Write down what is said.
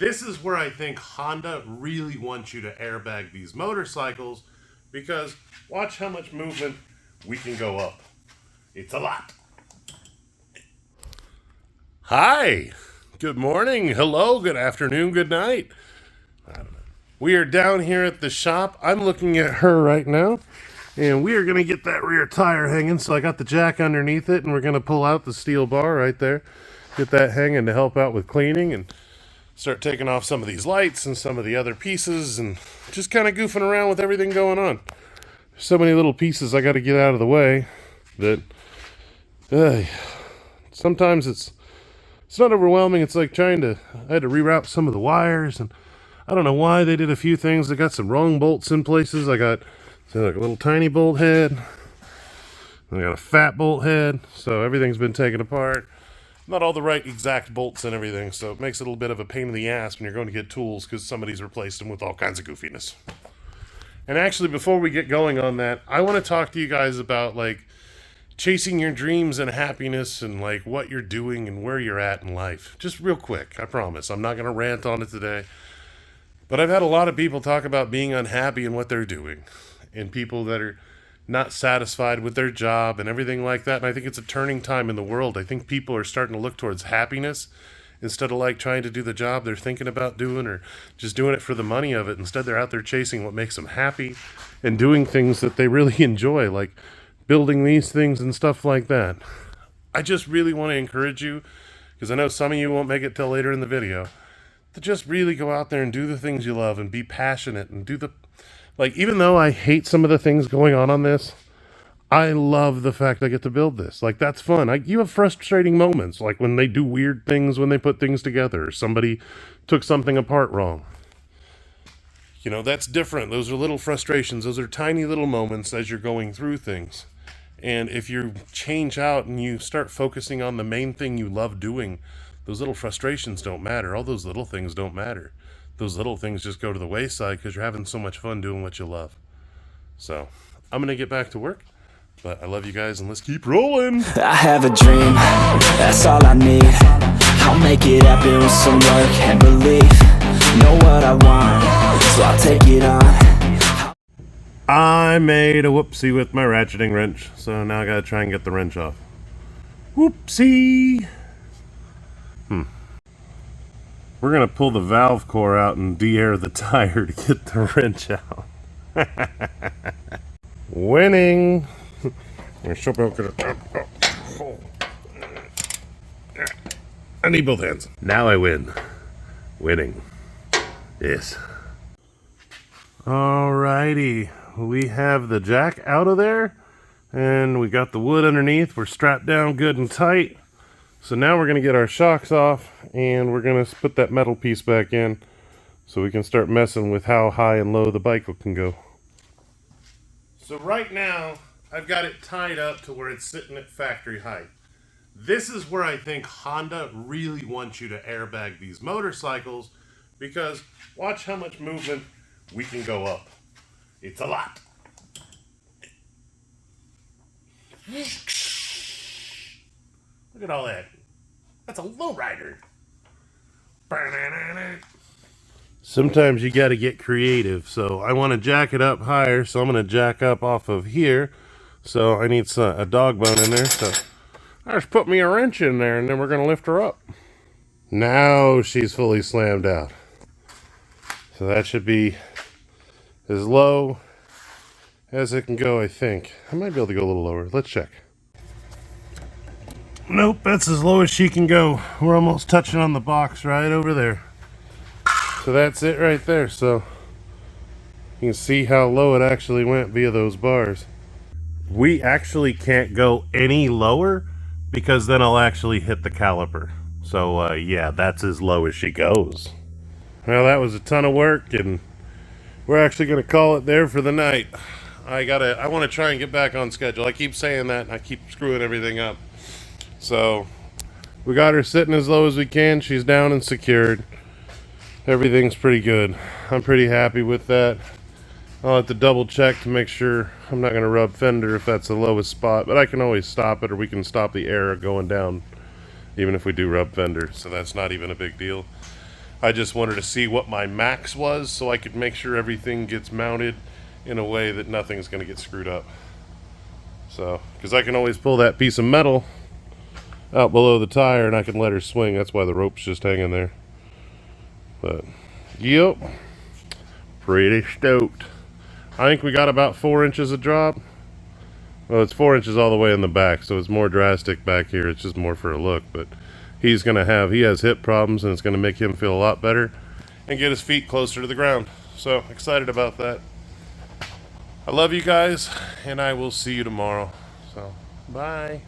This is where I think Honda really wants you to airbag these motorcycles, because watch how much movement we can go up. It's a lot. Hi, good morning, hello, good afternoon, good night. I don't know. We are down here at the shop. I'm looking at her right now, and we are going to get that rear tire hanging. So I got the jack underneath it, and we're going to pull out the steel bar right there, get that hanging to help out with cleaning, and start taking off some of these lights and some of the other pieces, and just kind of goofing around with everything going on. There's so many little pieces I got to get out of the way that sometimes it's not overwhelming. It's like I had to reroute some of the wires, and I don't know why they did a few things. I got some wrong bolts in places. I got like a little tiny bolt head, and I got a fat bolt head, so everything's been taken apart. Not all the right exact bolts and everything, so it makes it a little bit of a pain in the ass when you're going to get tools, because somebody's replaced them with all kinds of goofiness. And actually, before we get going on that, I want to talk to you guys about chasing your dreams and happiness, and what you're doing and where you're at in life. Just real quick, I promise. I'm not going to rant on it today. But I've had a lot of people talk about being unhappy in what they're doing, and people that are not satisfied with their job and everything like that. And I think it's a turning time in the world. I think people are starting to look towards happiness instead of trying to do the job they're thinking about doing, or just doing it for the money of it. Instead, they're out there chasing what makes them happy and doing things that they really enjoy, like building these things and stuff like that. I just really want to encourage you, because I know some of you won't make it till later in the video, to just really go out there and do the things you love and be passionate and do the even though I hate some of the things going on this, I love the fact I get to build this. That's fun. You have frustrating moments, like when they do weird things when they put things together, or somebody took something apart wrong. That's different. Those are little frustrations. Those are tiny little moments as you're going through things. And if you change out and you start focusing on the main thing you love doing, those little frustrations don't matter. All those little things don't matter. Those little things just go to the wayside because you're having so much fun doing what you love. So, I'm going to get back to work, but I love you guys, and let's keep rolling. I have a dream, that's all I need. I'll make it happen with some work and belief. Know what I want, so I'll take it on. I made a whoopsie with my ratcheting wrench, so now I gotta try and get the wrench off. Whoopsie! We're gonna pull the valve core out and de-air the tire to get the wrench out. Winning! I need both hands. Now I win. Winning. Yes. Alrighty. We have the jack out of there, and we got the wood underneath. We're strapped down good and tight. So now we're going to get our shocks off, and we're going to put that metal piece back in so we can start messing with how high and low the bike can go. So right now, I've got it tied up to where it's sitting at factory height. This is where I think Honda really wants you to airbag these motorcycles, because watch how much movement we can go up. It's a lot. Look at all that. That's a lowrider. Sometimes you got to get creative. So I want to jack it up higher. So I'm going to jack up off of here. So I need a dog bone in there. So I just put me a wrench in there, and then we're going to lift her up. Now she's fully slammed out. So that should be as low as it can go, I think. I might be able to go a little lower. Let's check. Nope, that's as low as she can go. We're almost touching on the box right over there. So that's it right there. So you can see how low it actually went via those bars. We actually can't go any lower, because then I'll actually hit the caliper. So yeah, that's as low as she goes. Well, that was a ton of work, and we're actually going to call it there for the night. I want to try and get back on schedule. I keep saying that, and I keep screwing everything up. So we got her sitting as low as we can. She's down and secured. Everything's pretty good. I'm pretty happy with that. I'll have to double check to make sure I'm not going to rub fender if that's the lowest spot, but I can always stop it, or we can stop the air going down even if we do rub fender, so that's not even a big deal. I just wanted to see what my max was so I could make sure everything gets mounted in a way that nothing's going to get screwed up. So, because I can always pull that piece of metal out below the tire and I can let her swing. That's why the rope's just hanging there. But, yep, pretty stoked. I think we got about 4 inches of drop. Well, it's 4 inches all the way in the back, so it's more drastic back here. It's just more for a look, but he has hip problems, and it's going to make him feel a lot better and get his feet closer to the ground. So, excited about that. I love you guys, and I will see you tomorrow. So, bye.